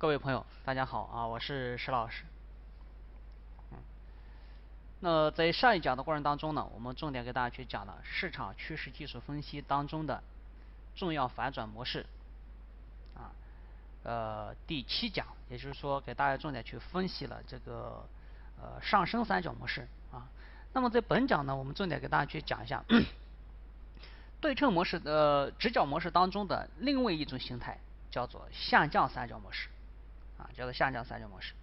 各位朋友，大家好啊，我是石老师。那在上一讲的过程当中呢，我们重点给大家去讲了市场趋势技术分析当中的重要反转模式第7讲，也就是说给大家重点去分析了这个上升三角模式啊。那么在本讲呢，我们重点给大家去讲一下对称模式的直角模式当中的另外一种形态，叫做下降三角模式叫做下降三角模式。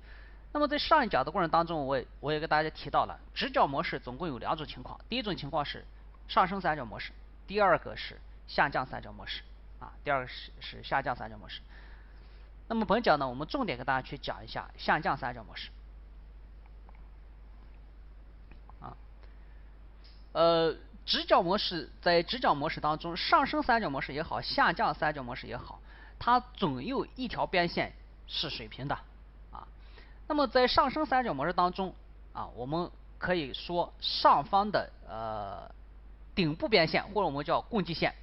那么在上一讲的过程当中，我也给大家提到了直角模式总共有2种情况，第一种情况是上升三角模式，第二个是下降三角模式第二个是下降三角模式。那么本讲呢，我们重点给大家去讲一下下降三角模式直角模式在直角模式当中，上升三角模式也好，下降三角模式也好，它总有一条边线是水平的那么在上升三角模式当中我们可以说上方的顶部边线，或者我们叫共济线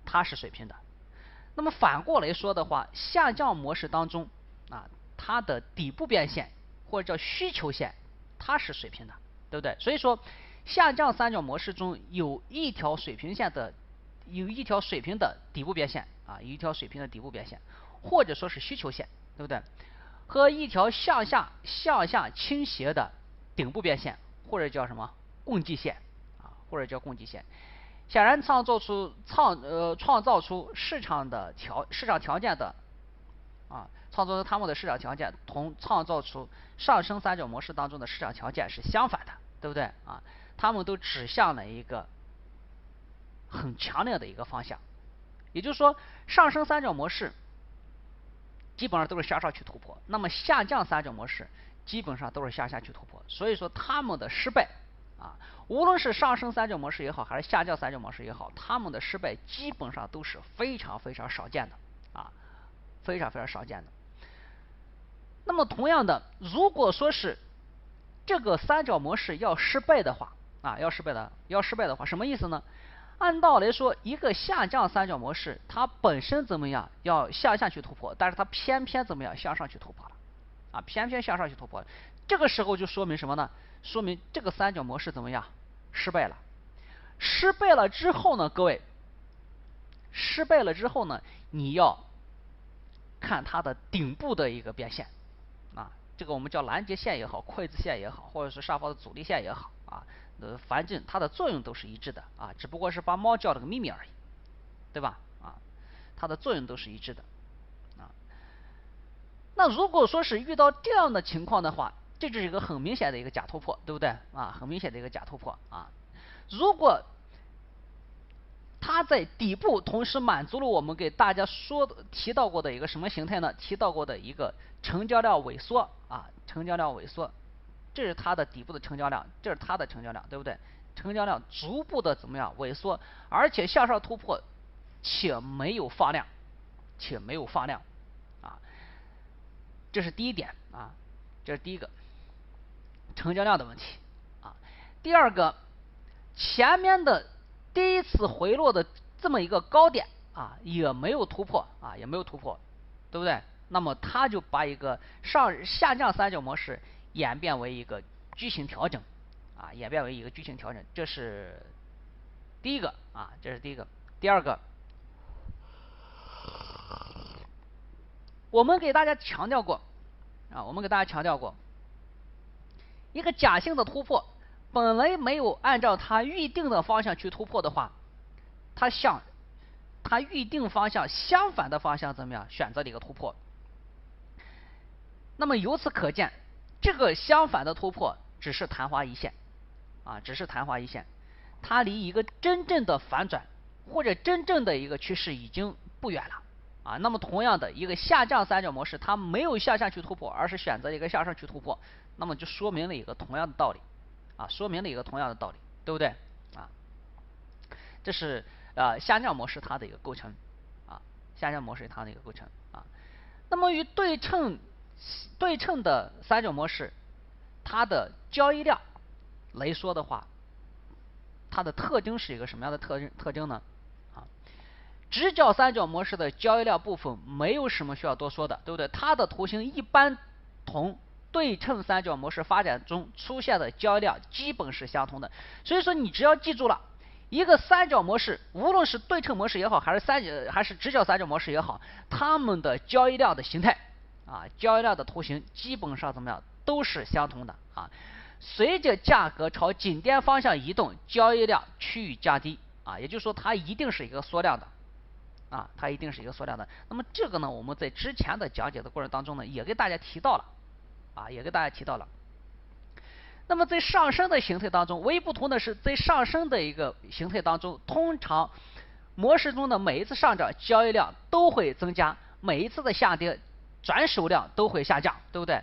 它是水平的。那么反过来说的话，下降模式当中它的底部边线或者叫需求线，它是水平的，对不对？所以说下降三角模式中有一条水平的底部边线有一条水平的底部边线，或者说是需求线，对不对？和一条向下倾斜的顶部边线，或者叫什么共济线或者叫共济线。显然创造出市场条件的创造出他们的市场条件同创造出上升三角模式当中的市场条件是相反的，对不对他们都指向了一个很强烈的一个方向。也就是说，上升三角模式基本上都是向上去突破，那么下降三角模式基本上都是向下去突破。所以说他们的失败无论是上升三角模式也好，还是下降三角模式也好，他们的失败基本上都是非常非常少见的非常非常少见的。那么同样的，如果说是这个三角模式要失败的话要失败的话，什么意思呢？按道理说，一个下降三角模式，它本身怎么样要向下去突破，但是它偏偏怎么样向上去突破了偏偏向上去突破了。这个时候就说明什么呢？说明这个三角模式怎么样失败了。失败了之后呢，各位，失败了之后呢，你要看它的顶部的一个变现这个我们叫拦截线也好，筷子线也好，或者是上方的阻力线也好反正它的作用都是一致的只不过是把猫叫了个秘密而已，对吧它的作用都是一致的那如果说是遇到这样的情况的话，这就是一个很明显的一个假突破，对不对很明显的一个假突破如果它在底部同时满足了我们给大家提到过的一个什么形态呢？提到过的一个成交量萎缩成交量萎缩，这是它的底部的成交量，这是它的成交量，对不对？成交量逐步的怎么样萎缩，而且向上突破，且没有放量这是第一点这是第一个成交量的问题第二个，前面的第一次回落的这么一个高点也没有突破对不对？那么它就把一个下降三角模式演变为一个矩形调整这是第一个这是第一个。第二个，我们给大家强调过一个假性的突破本来没有按照它预定的方向去突破的话，它向它预定方向相反的方向怎么样选择了一个突破。那么由此可见，这个相反的突破只是昙花一现它离一个真正的反转或者真正的一个趋势已经不远了那么同样的一个下降三角模式，它没有向下去突破，而是选择一个向上去突破，那么就说明了一个同样的道理对不对这是下降模式它的一个构成那么与对称的三角模式，它的交易量来说的话，它的特征是一个什么样的特征呢直角三角模式的交易量部分没有什么需要多说的，对不对？它的图形一般同对称三角模式发展中出现的交易量基本是相同的。所以说你只要记住了，一个三角模式，无论是对称模式也好，还是直角三角模式也好，它们的交易量的形态交易量的图形基本上怎么样都是相同的随着价格朝顶点方向移动，交易量趋于降低也就是说它一定是一个缩量的它一定是一个缩量的。那么这个呢，我们在之前的讲解的过程当中呢，也给大家提到了那么在上升的形态当中，唯一不同的是，在上升的一个形态当中，通常模式中的每一次上涨交易量都会增加，每一次的下跌转手量都会下降，对不对？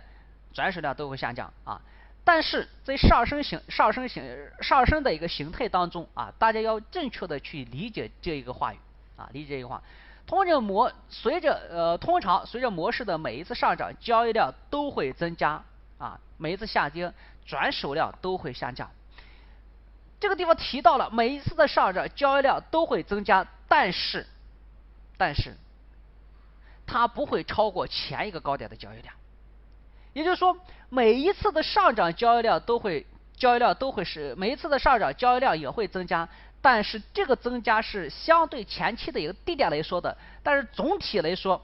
转手量都会下降但是在上升的一个形态当中大家要正确的去理解这一个话语理解这个话。通常随着模式的每一次上涨，交易量都会增加每一次下跌转手量都会下降。这个地方提到了每一次的上涨交易量都会增加，但是它不会超过前一个高点的交易量。也就是说，每一次的上涨交易量每一次的上涨交易量也会增加，但是这个增加是相对前期的一个低点来说的。但是总体来说，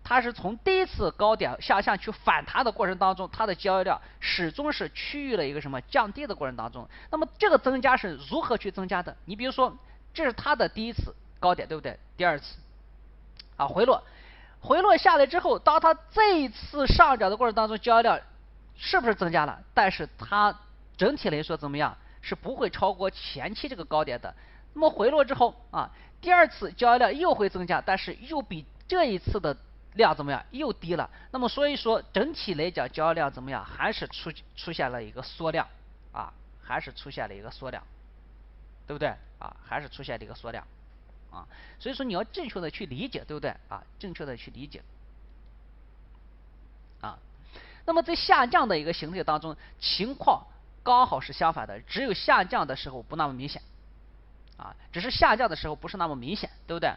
它是从第一次高点向下去反弹的过程当中，它的交易量始终是趋于了一个什么降低的过程当中。那么这个增加是如何去增加的？你比如说，这是它的第一次高点，对不对？第二次回落下来之后，当它这一次上涨的过程当中，交易量是不是增加了？但是它整体来说怎么样？是不会超过前期这个高点的。那么回落之后第二次交易量又会增加，但是又比这一次的量怎么样？又低了。那么所以说整体来讲，交易量怎么样？还是出现了一个缩量还是出现了一个缩量，对不对还是出现了一个缩量所以说你要正确的去理解，对不对正确的去理解那么在下降的一个形态当中，情况刚好是相反的，只有下降的时候不那么明显只是下降的时候不是那么明显，对不对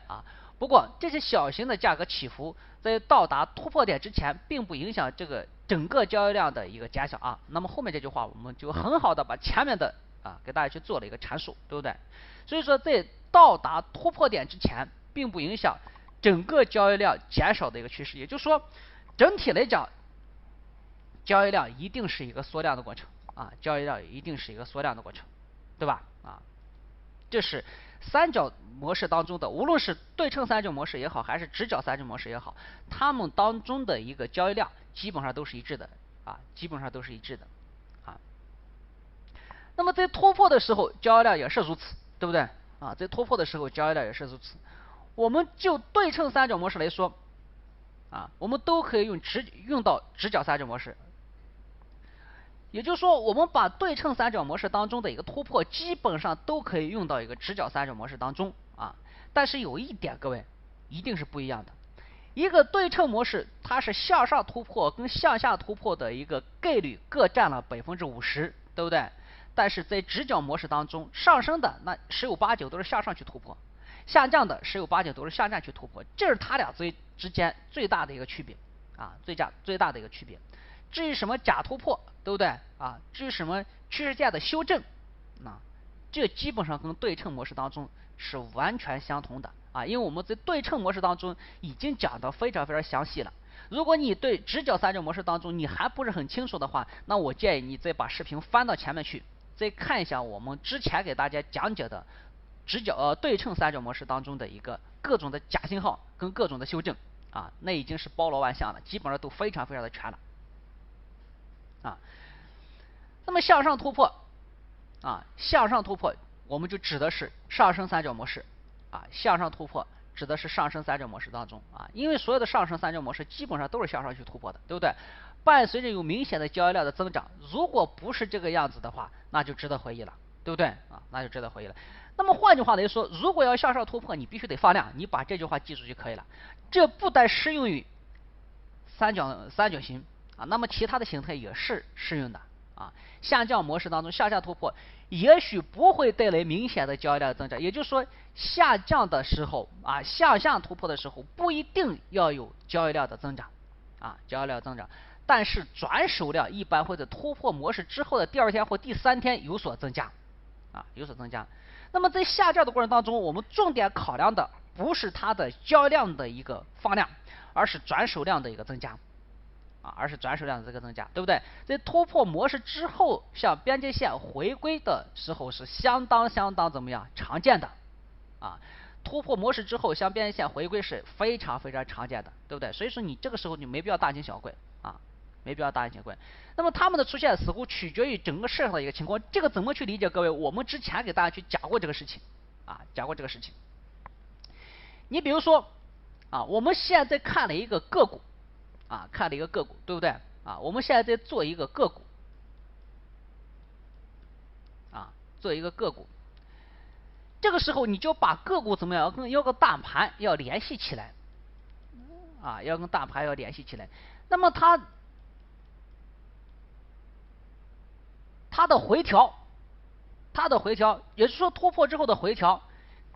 不过这些小型的价格起伏在到达突破点之前，并不影响这个整个交易量的一个减小那么后面这句话我们就很好的把前面的给大家去做了一个阐述，对不对？所以说在到达突破点之前，并不影响整个交易量减少的一个趋势。也就是说，整体来讲，交易量一定是一个缩量的过程交易量一定是一个缩量的过程，对吧这是三角模式当中的，无论是对称三角模式也好，还是直角三角模式也好，它们当中的一个交易量基本上都是一致的那么在突破的时候，交易量也是如此，对不对在突破的时候，交易量也是如此。我们就对称三角模式来说我们都可以用到直角三角模式。也就是说，我们把对称三角模式当中的一个突破，基本上都可以用到一个直角三角模式当中但是有一点，各位一定是不一样的。一个对称模式，它是向上突破跟向下突破的一个概率各占了50%，对不对？但是在直角模式当中，上升的那十有八九都是向上去突破，下降的十有八九都是向下去突破，这是它俩之间最大的一个区别最大的一个区别。至于什么假突破，对不对至于什么趋势线的修正这基本上跟对称模式当中是完全相同的因为我们在对称模式当中已经讲得非常非常详细了。如果你对直角三角模式当中你还不是很清楚的话，那我建议你再把视频翻到前面去，再看一下我们之前给大家讲解的对称三角模式当中的一个各种的假信号跟各种的修正那已经是包罗万象了，基本上都非常非常的全了那么向上突破我们就指的是上升三角模式向上突破指的是上升三角模式当中因为所有的上升三角模式基本上都是向上去突破的，对不对？伴随着有明显的交易量的增长，如果不是这个样子的话，那就值得怀疑了，对不对那就值得怀疑了。那么换句话来说，如果要向上突破，你必须得放量，你把这句话记住就可以了。这不但适用于三角形那么其他的形态也是适用的啊，下降模式当中向下突破，也许不会带来明显的交易量的增长。也就是说，下降的时候啊，向下突破的时候不一定要有交易量的增长啊，交易量增长。但是转手量一般会在突破模式之后的第2天或第3天有所增加啊，有所增加。那么在下降的过程当中，我们重点考量的不是它的交易量的一个放量，而是转手量的一个增加啊，而是转手量的这个增加，对不对？在突破模式之后向边界线回归的时候是相当怎么样常见的啊？突破模式之后向边界线回归是非常常见的，对不对？所以说你这个时候你没必要大惊小怪啊，没必要大惊小怪。那么它们的出现似乎取决于整个市场的一个情况，这个怎么去理解？各位，我们之前给大家去讲过这个事情啊，讲过这个事情。你比如说啊，我们现在看了一个个股啊，看了一个个股，对不对啊？我们现在在做一个个股啊，做一个个股。这个时候你就把个股怎么样要跟大盘要联系起来啊，要跟大盘要联系起来。那么它的回调，也就是说突破之后的回调，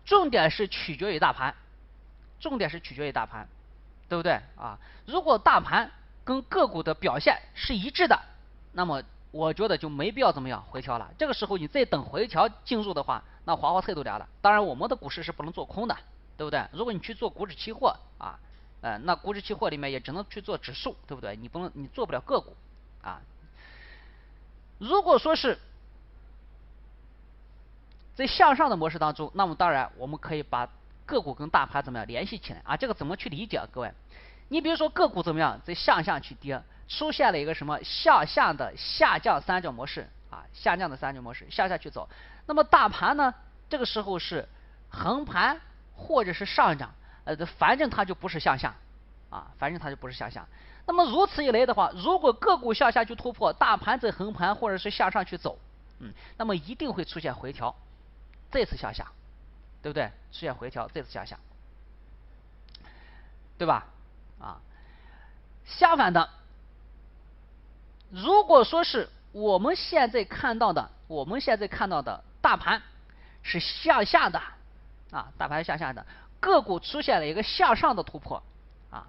重点是取决于大盘，对不对啊？如果大盘跟个股的表现是一致的，那么我觉得就没必要怎么样回调了。这个时候你再等回调进入的话，那花菜都凉了。当然我们的股市是不能做空的，对不对？如果你去做股指期货啊，那股指期货里面也只能去做指数，对不对？你做不了个股啊。如果说是在向上的模式当中，那么当然我们可以把个股跟大盘怎么样联系起来啊？这个怎么去理解啊？各位，你比如说个股怎么样在向下去跌，出现了一个什么向下的下降三角模式啊，下降的三角模式向下去走。那么大盘呢，这个时候是横盘或者是上涨，反正它就不是向下啊，那么如此一来的话，如果个股向下去突破，大盘在横盘或者是向上去走，那么一定会出现回调，再次向下，对不对？出现回调，再次向下，对吧？啊，相反的，如果说是我们现在看到的大盘是向下的啊，大盘向下的，个股出现了一个向上的突破啊，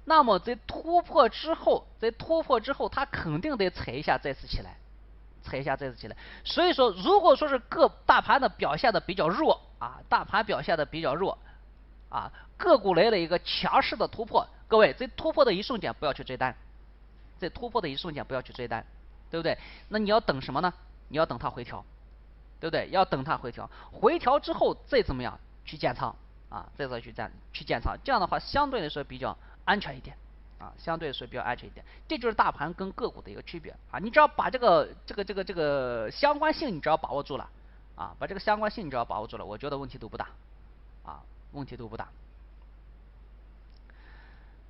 那么在突破之后，它肯定得踩一下再次起来。所以说，如果说是大盘的表现的比较弱啊，个股来了一个强势的突破，各位在突破的一瞬间不要去追单，对不对？那你要等什么呢？你要等它回调，对不对？回调之后再怎么样去建仓啊，这样的话相对来说比较安全一点啊，这就是大盘跟个股的一个区别啊。你只要把这个相关性你只要把握住了啊，我觉得问题都不大啊，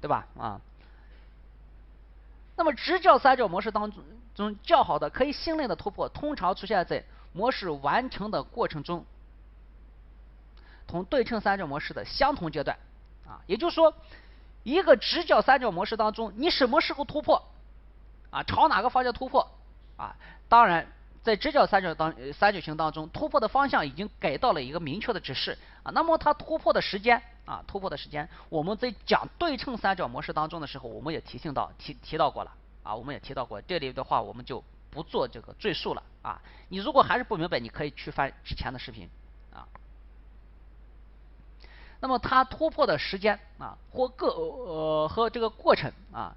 对吧啊？那么直角三角模式当中较好的可以信任的突破，通常出现在模式完成的过程中，同对称三角模式的相同阶段啊，也就是说，一个直角三角模式当中，你什么时候突破啊？朝哪个方向突破啊？当然，在直角三角形当中，突破的方向已经给到了一个明确的指示啊。那么它突破的时间，我们在讲对称三角模式当中的时候，我们也提到过了啊，这里的话我们就不做这个赘述了啊。你如果还是不明白，你可以去翻之前的视频啊。那么它突破的时间啊，和这个过程啊，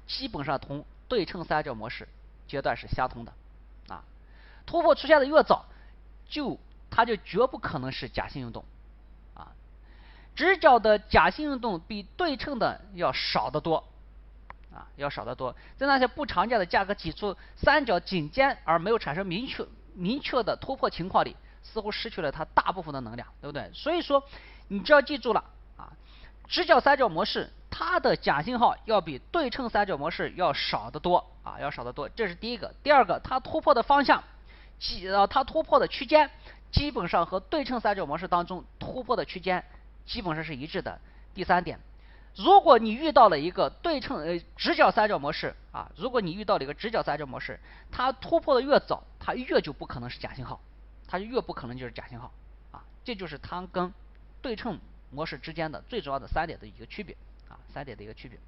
基本上同对称三角模式阶段是相同的啊。突破出现的越早，它就绝不可能是假性运动啊。直角的假性运动比对称的要少得多啊，在那些不常见的价格基础三角紧接而没有产生明确的突破情况里，似乎失去了它大部分的能量，对不对？所以说你只要记住了啊，直角三角模式它的假信号要比对称三角模式要少得多啊，这是第一个。第二个，它突破的方向，它突破的区间基本上和对称三角模式当中突破的区间基本上是一致的。第三点，如果你遇到了一个直角三角模式啊，如果你遇到了一个直角三角模式，它突破的越早，它越就不可能是假信号，它就越不可能就是假信号啊。这就是它跟对称模式之间的最主要的3点的一个区别啊，3点的一个区别。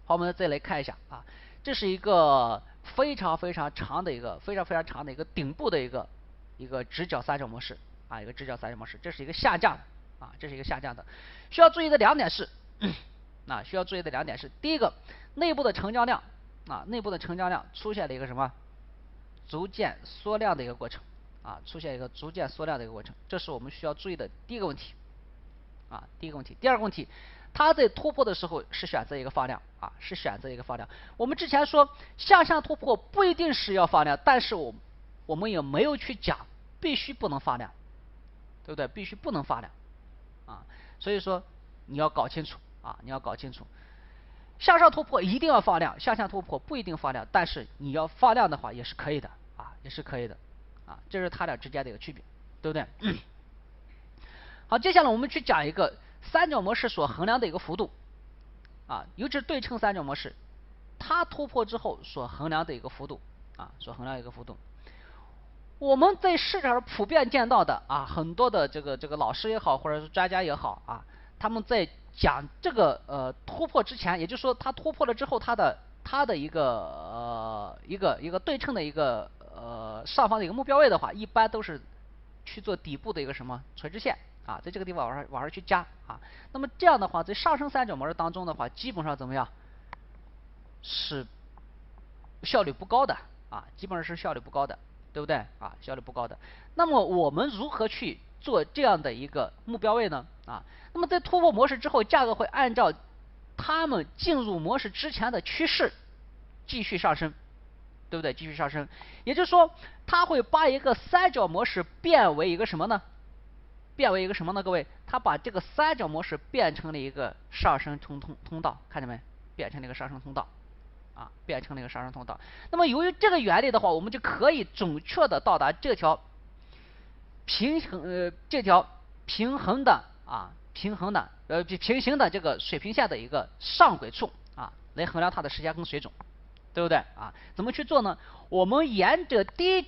好，我们再来看一下啊，这是一个非常长的一个顶部的一个直角三角模式啊，一个直角三角模式，这是一个下降的啊，这是一个下降的。需要注意的2点是，需要注意的2点是，第一个，内部的成交量啊，内部的成交量出现了一个什么逐渐缩量的一个过程啊，出现一个逐渐缩量的一个过程，这是我们需要注意的第一个问题啊，第一个问题。第二个问题，它在突破的时候是选择一个放量啊，是选择一个放量。我们之前说向上突破不一定是要放量，但是我们也没有去讲必须不能放量，对不对？必须不能放量啊，所以说你要搞清楚啊，你要搞清楚，向上突破一定要放量，向下突破不一定放量，但是你要放量的话也是可以的啊，也是可以的啊，这是它俩之间的一个区别，对不对？好，接下来我们去讲一个三角模式所衡量的一个幅度啊，尤其是对称三角模式，它突破之后所衡量的一个幅度啊，所衡量一个幅度。我们在市场上普遍见到的啊，很多的这个老师也好，或者是专家也好啊，他们在讲这个突破之前，也就是说它突破了之后，它的一个对称的一个上方的一个目标位的话，一般都是去做底部的一个什么垂直线啊，在这个地方往上去加啊。那么这样的话，在上升三角模式当中的话，基本上怎么样是效率不高的啊，基本上是效率不高的。对不对啊？效率不高的。那么我们如何去做这样的一个目标位呢？啊，那么在突破模式之后，价格会按照它们进入模式之前的趋势继续上升，对不对？继续上升，也就是说，它会把一个三角模式变为一个什么呢？变为一个什么呢？各位，它把这个三角模式变成了一个上升通道，看见没？变成了一个上升通道。啊，变成了一个上升通道。那么由于这个原理的话，我们就可以准确的到达这条平衡的平行的这个水平线的一个上轨处啊，来衡量它的时间跟水准，对不对啊？怎么去做呢？我们沿着第一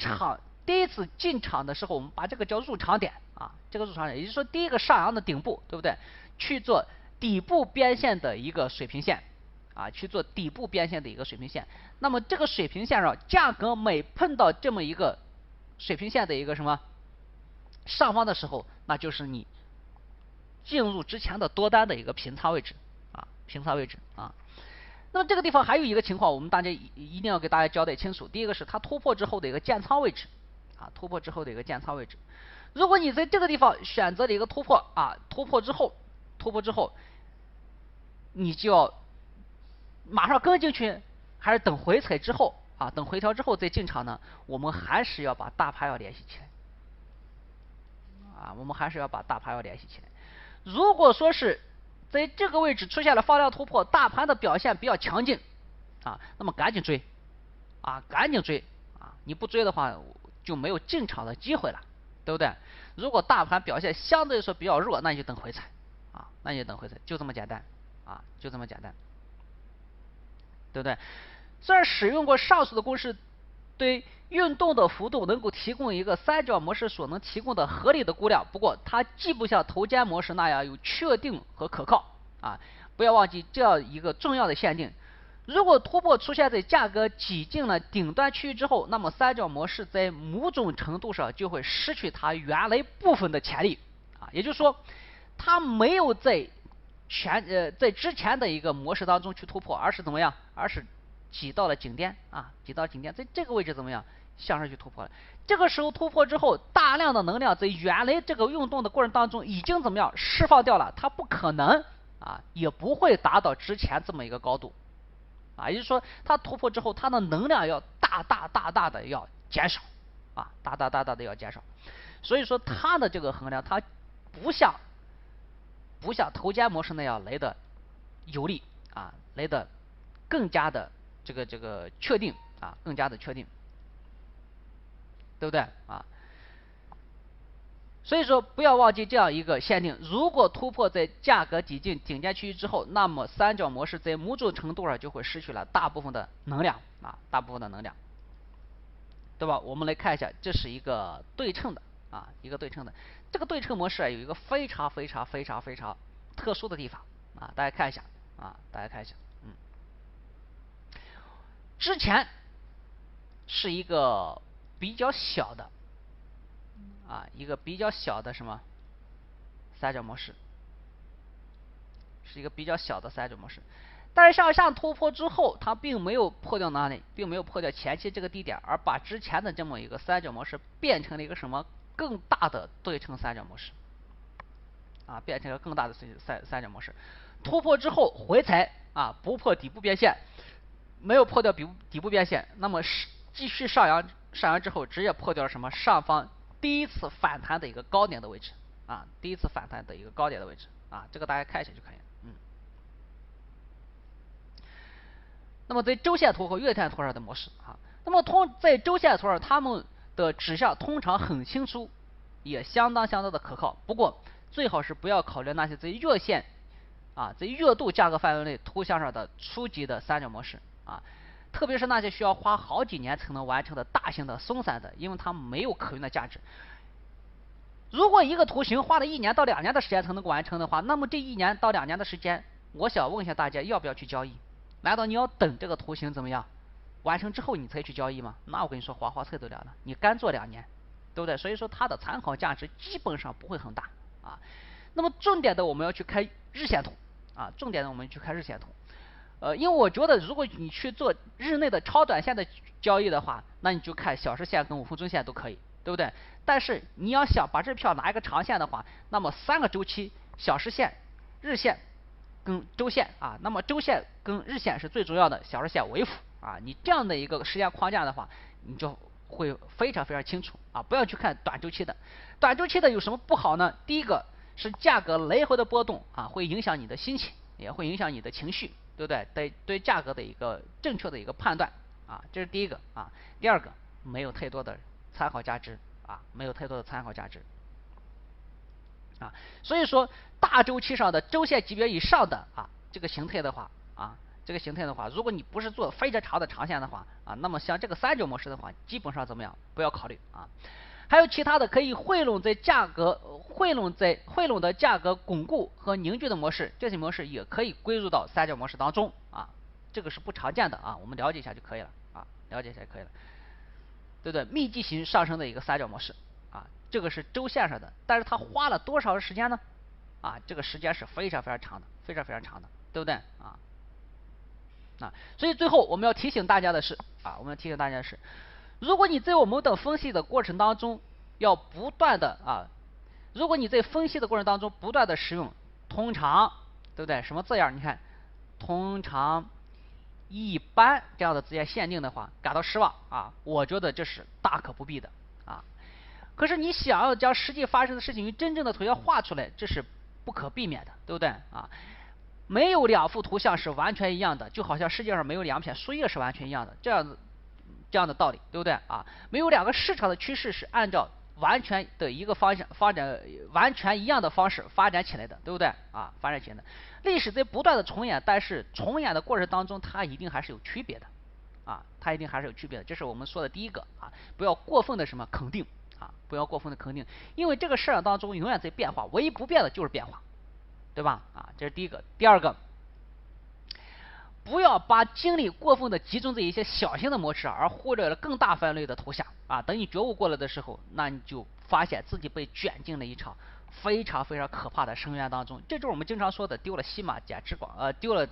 次进场的时候，我们把这个叫入场点啊，这个入场点，也就是说第一个上扬的顶部，对不对？去做底部边线的一个水平线。啊，去做底部边线的一个水平线，那么这个水平线上，价格每碰到这么一个水平线的一个什么上方的时候，那就是你进入之前的多单的一个平仓位置啊，平仓位置啊。那么这个地方还有一个情况，我们大家一定要给大家交代清楚。第一个是它突破之后的一个建仓位置啊，突破之后的一个建仓位置。如果你在这个地方选择了一个突破啊，突破之后，你就要马上跟进去，还是等回踩之后啊？等回调之后再进场呢？我们还是要把大盘要联系起来啊！我们还是要把大盘要联系起来。如果说是在这个位置出现了放量突破，大盘的表现比较强劲啊，那么赶紧追啊，赶紧追啊！你不追的话，就没有进场的机会了，对不对？如果大盘表现相对来说比较弱，那你就等回踩啊，那你就等回踩，就这么简单啊，就这么简单。对不对？虽然使用过上述的公式，对运动的幅度能够提供一个三角模式所能提供的合理的估量，不过它既不像头肩模式那样有确定和可靠啊。不要忘记这样一个重要的限定：如果突破出现在价格挤进了顶端区域之后，那么三角模式在某种程度上就会失去它原来部分的潜力啊。也就是说，它没有在在之前的一个模式当中去突破，而是怎么样？而是挤到了顶点啊，挤到顶点，在这个位置怎么样？向上去突破了。这个时候突破之后，大量的能量在原来这个运动的过程当中已经怎么样释放掉了？它不可能啊，也不会达到之前这么一个高度啊。也就是说，它突破之后，它的能量要大的要减少啊，大的要减少。所以说，它的这个衡量，它不像头肩模式那样来的有利啊，来的更加的这个确定啊，更加的确定，对不对啊？所以说不要忘记这样一个限定，如果突破在价格挤进顶尖区域之后，那么三角模式在某种程度上就会失去了大部分的能量啊，大部分的能量，对吧？我们来看一下，这是一个对称的啊，一个对称的。这个对称模式有一个非常特殊的地方啊，大家看一下啊，大家看一下，之前是一个比较小的啊，一个比较小的什么三角模式，是一个比较小的三角模式。但是向上突破之后，它并没有破掉哪里，并没有破掉前期这个低点，而把之前的这么一个三角模式变成了一个什么更大的对称三角模式啊，变成了更大的三角模式。突破之后回踩啊，不破底部边线，没有破掉底部边线，那么继续上扬之后，直接破掉了什么上方第一次反弹的一个高点的位置啊，第一次反弹的一个高点的位置啊，这个大家看一下就可以了。那么在周线图和月线图上的模式啊，那么在周线图上，它们的指向通常很清楚，也相当的可靠。不过最好是不要考虑那些在月线啊，在月度价格范围内图像上的初级的三角模式啊，特别是那些需要花好几年才能完成的大型的松散的，因为它没有可用的价值。如果一个图形花了1年到2年的时间才能够完成的话，那么这1年到2年的时间，我想问一下大家要不要去交易？难道你要等这个图形怎么样完成之后你才去交易吗？那我跟你说花菜都凉了，你干做2年，对不对？所以说它的参考价值基本上不会很大啊。那么重点的我们要去看日线图啊，重点的我们去看日线图。因为我觉得如果你去做日内的超短线的交易的话，那你就看小时线跟5分钟线都可以，对不对？但是你要想把这票拿一个长线的话，那么3个周期，小时线、日线跟周线啊，那么周线跟日线是最重要的，小时线为辅啊。你这样的一个时间框架的话，你就会非常清楚啊。不要去看短周期的，短周期的有什么不好呢？第一个是价格来回的波动啊，会影响你的心情，也会影响你的情绪，对不对？对价格的一个正确的一个判断啊，这是第一个啊。第二个没有太多的参考价值啊，没有太多的参考价值。啊，所以说大周期上的周线级别以上的啊这个形态的话啊，如果你不是做非常长的长线的话啊，那么像这个三角模式的话，基本上怎么样不要考虑啊。还有其他的可以汇拢的价格巩固和凝聚的模式，这些模式也可以归入到三角模式当中啊，这个是不常见的啊，我们了解一下就可以了啊，了解一下就可以了，对不对？密集型上升的一个三角模式啊。这个是周线上的，但是它花了多少时间呢？啊，这个时间是非常长的，非常长的，对不对啊？所以最后我们要提醒大家的是啊，如果你在我们的分析的过程当中要不断的啊，如果你在分析的过程当中不断的使用通常，对不对？什么字样？你看，通常、一般这样的字眼限定的话，感到失望啊，我觉得这是大可不必的啊。可是你想要将实际发生的事情与真正的图像画出来，这是不可避免的，对不对啊？没有2幅图像是完全一样的，就好像世界上没有2片树叶是完全一样的，这样的道理，对不对啊？没有2个市场的趋势是按照完全的一个方向发展，完全一样的方式发展起来的，对不对啊？发展起来的历史在不断的重演，但是重演的过程当中，它一定还是有区别的啊，它一定还是有区别的。这是我们说的第一个啊，不要过分的什么肯定。啊，不要过分的肯定，因为这个市场当中永远在变化，唯一不变的就是变化，对吧？啊，这是第一个。第二个，不要把精力过分的集中在一些小型的模式，而忽略了更大范围的图像啊。等你觉悟过来的时候，那你就发现自己被卷进了一场非常可怕的深渊当中。这就是我们经常说的丢了西瓜捡芝麻，丢了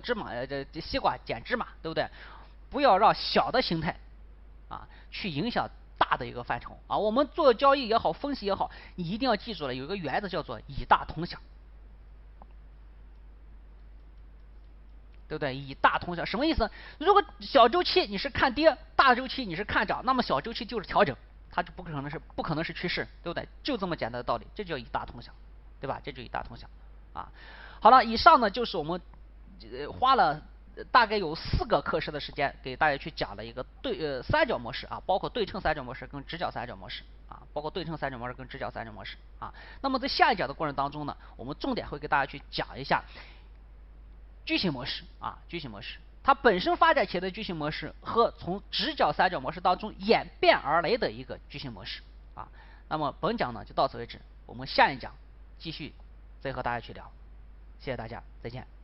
西瓜捡芝麻，对不对？不要让小的形态啊去影响大的一个范畴啊。我们做交易也好，分析也好，你一定要记住了，有一个原则叫做以大同小，对不对？以大同小什么意思？如果小周期你是看跌，大周期你是看涨，那么小周期就是调整，它就不可能是趋势，对不对？就这么简单的道理，这叫以大同小，对吧？这就以大同小啊。好了，以上呢就是我们花了大概有4个课时的时间给大家去讲了一个三角模式啊，包括对称三角模式跟直角三角模式啊。包括对称三角模式跟直角三角模式啊。那么在下一讲的过程当中呢，我们重点会给大家去讲一下矩形模式啊，矩形模式它本身发展起来的矩形模式和从直角三角模式当中演变而来的一个矩形模式啊。那么本讲呢就到此为止，我们下一讲继续再和大家去聊，谢谢大家，再见。